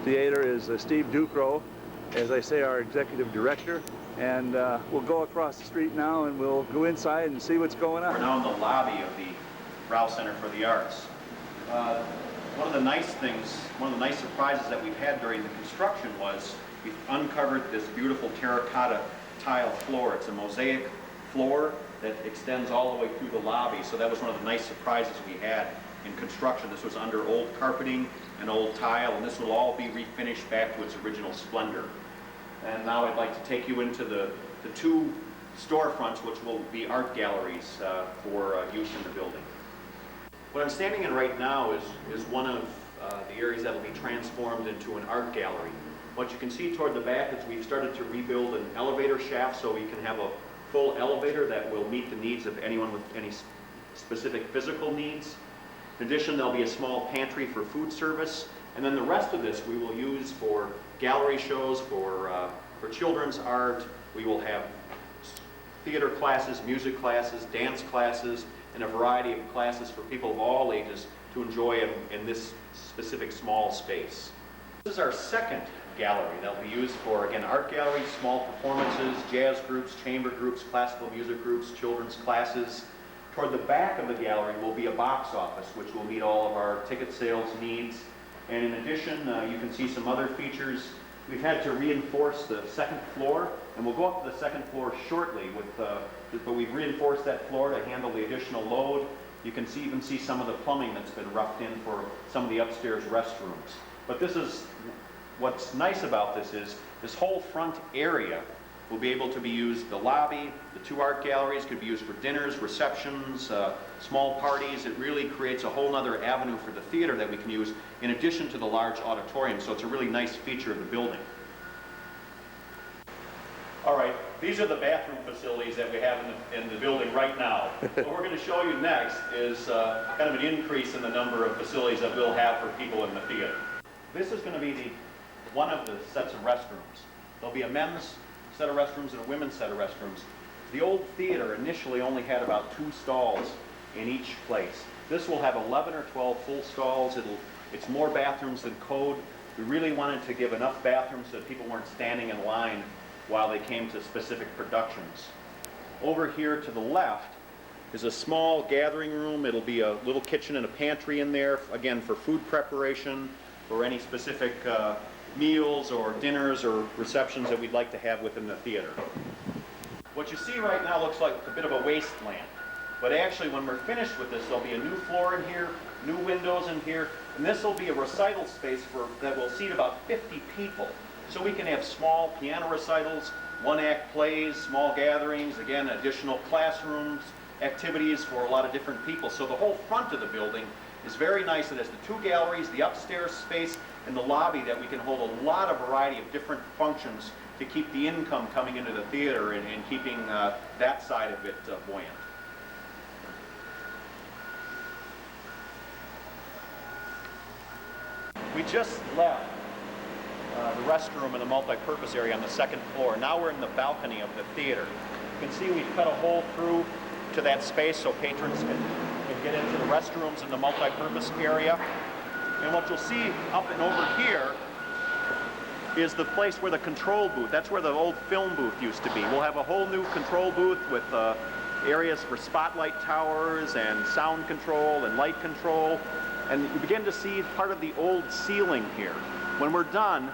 Theater is Steve Ducrow, as I say, our executive director. And we'll go across the street now and we'll go inside and see what's going on. We're now in the lobby of the Raue Center for the Arts. One of the nice things, one of the nice surprises that we've had during the construction was we've uncovered this beautiful terracotta tile floor. It's a mosaic floor that extends all the way through the lobby. So that was one of the nice surprises we had in construction. This was under old carpeting and old tile, and this will all be refinished back to its original splendor. And now I'd like to take you into the two storefronts, which will be art galleries for use in the building. What I'm standing in right now is one of the areas that will be transformed into an art gallery. What you can see toward the back is we've started to rebuild an elevator shaft so we can have a full elevator that will meet the needs of anyone with any specific physical needs. In addition, there'll be a small pantry for food service, and then the rest of this we will use for gallery shows, for children's art. We will have theater classes, music classes, dance classes, and a variety of classes for people of all ages to enjoy in this specific small space. This is our second gallery that will be used for, again, art galleries, small performances, jazz groups, chamber groups, classical music groups, children's classes. Toward the back of the gallery will be a box office, which will meet all of our ticket sales needs. And in addition, you can see some other features. We've had to reinforce the second floor, and we'll go up to the second floor shortly, but we've reinforced that floor to handle the additional load. You can even see some of the plumbing that's been roughed in for some of the upstairs restrooms. But this is, what's nice about this is, this whole front area will be able to be used, the lobby, the two art galleries could be used for dinners, receptions, small parties. It really creates a whole other avenue for the theater that we can use in addition to the large auditorium, so it's a really nice feature of the building. All right, these are the bathroom facilities that we have in the building right now. What we're going to show you next is kind of an increase in the number of facilities that we'll have for people in the theater. This is going to be one of the sets of restrooms. There'll be a men's set of restrooms and a women's set of restrooms. The old theater initially only had about 2 stalls in each place. This will have 11 or 12 full stalls. It's more bathrooms than code. We really wanted to give enough bathrooms so that people weren't standing in line while they came to specific productions. Over here to the left is a small gathering room. It'll be a little kitchen and a pantry in there, again, for food preparation, for any specific meals or dinners or receptions that we'd like to have within the theater. What you see right now looks like a bit of a wasteland, but actually when we're finished with this, there'll be a new floor in here, new windows in here, and this will be a recital space that will seat about 50 people. So we can have small piano recitals, one-act plays, small gatherings, again, additional classrooms, activities for a lot of different people. So the whole front of the building is very nice. It has the 2 galleries, the upstairs space, and the lobby that we can hold a lot of variety of different functions to keep the income coming into the theater and keeping that side of it buoyant. We just left the restroom and the multi-purpose area on the second floor. Now we're in the balcony of the theater. You can see we've cut a hole through to that space so patrons can get into the restrooms and the multi-purpose area. And what you'll see up and over here is the place where the control booth, that's where the old film booth used to be. We'll have a whole new control booth with areas for spotlight towers and sound control and light control. And you begin to see part of the old ceiling here. When we're done,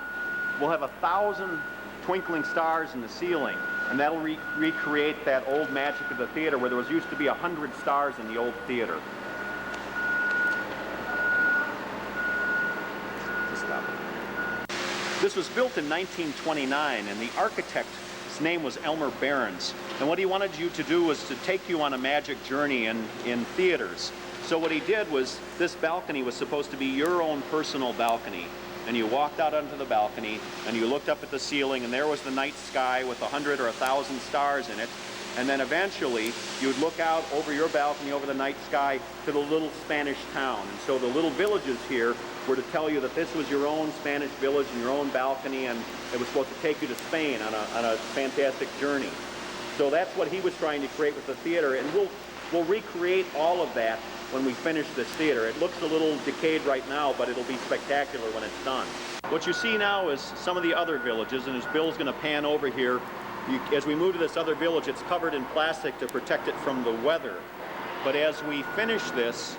we'll have 1,000 twinkling stars in the ceiling, and that'll recreate that old magic of the theater where there used to be 100 stars in the old theater. This was built in 1929, and the architect's name was Elmer Behrens. And what he wanted you to do was to take you on a magic journey in theaters. So what he did was, this balcony was supposed to be your own personal balcony. And you walked out onto the balcony, and you looked up at the ceiling, and there was the night sky with 100 or 1,000 stars in it. And then eventually, you'd look out over your balcony, over the night sky, to the little Spanish town. And so the little villages here were to tell you that this was your own Spanish village and your own balcony, and it was supposed to take you to Spain on a fantastic journey. So that's what he was trying to create with the theater, and we'll recreate all of that when we finish this theater. It looks a little decayed right now, but it'll be spectacular when it's done. What you see now is some of the other villages, and as Bill's going to pan over here, as we move to this other village, it's covered in plastic to protect it from the weather. But as we finish this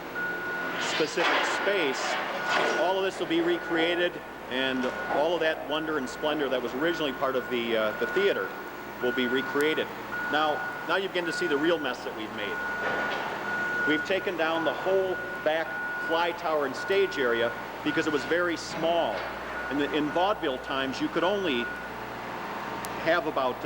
specific space, all of this will be recreated, and all of that wonder and splendor that was originally part of the theater will be recreated. Now you begin to see the real mess that we've made. We've taken down the whole back fly tower and stage area because it was very small. In vaudeville times, you could only have about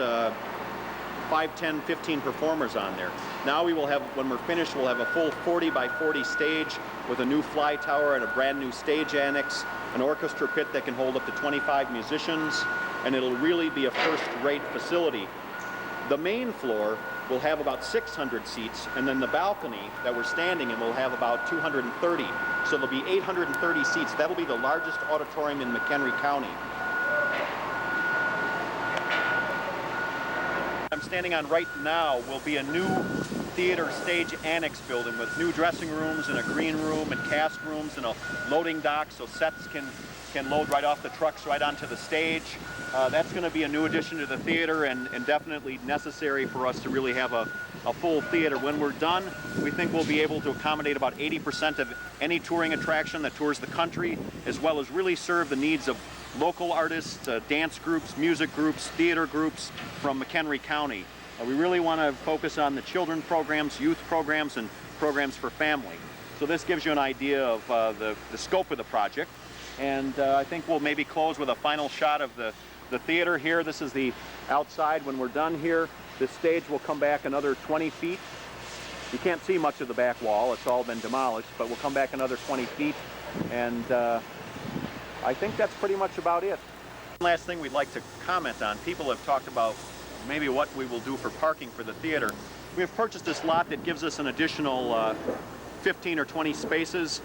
5, 10, 15 performers on there. Now we will have, when we're finished, we'll have a full 40 by 40 stage with a new fly tower and a brand new stage annex, an orchestra pit that can hold up to 25 musicians, and it'll really be a first-rate facility. The main floor will have about 600 seats, and then the balcony that we're standing in will have about 230. So there'll be 830 seats. That'll be the largest auditorium in McHenry County. I'm standing on right now will be a new theater stage annex building with new dressing rooms and a green room and cast rooms and a loading dock so sets can load right off the trucks right onto the stage. That's going to be a new addition to the theater and definitely necessary for us to really have a full theater. When we're done, we think we'll be able to accommodate about 80% of any touring attraction that tours the country, as well as really serve the needs of local artists, dance groups, music groups, theater groups from McHenry County. We really want to focus on the children programs, youth programs, and programs for family. So this gives you an idea of the scope of the project. And I think we'll maybe close with a final shot of the theater here. This is the outside when we're done here. This stage will come back another 20 feet. You can't see much of the back wall. It's all been demolished, but we'll come back another 20 feet. And I think that's pretty much about it. One last thing we'd like to comment on. People have talked about maybe what we will do for parking for the theater. We have purchased this lot that gives us an additional 15 or 20 spaces.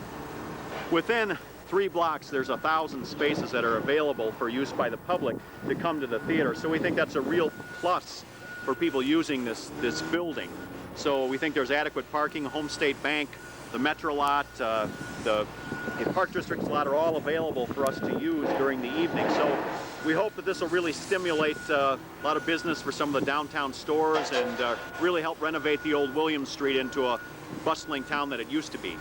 Within 3 blocks, there's 1,000 spaces that are available for use by the public to come to the theater. So we think that's a real plus for people using this building. So we think there's adequate parking. Home State Bank, the Metro lot, the Park District's lot are all available for us to use during the evening. So we hope that this will really stimulate a lot of business for some of the downtown stores and really help renovate the old Williams Street into a bustling town that it used to be.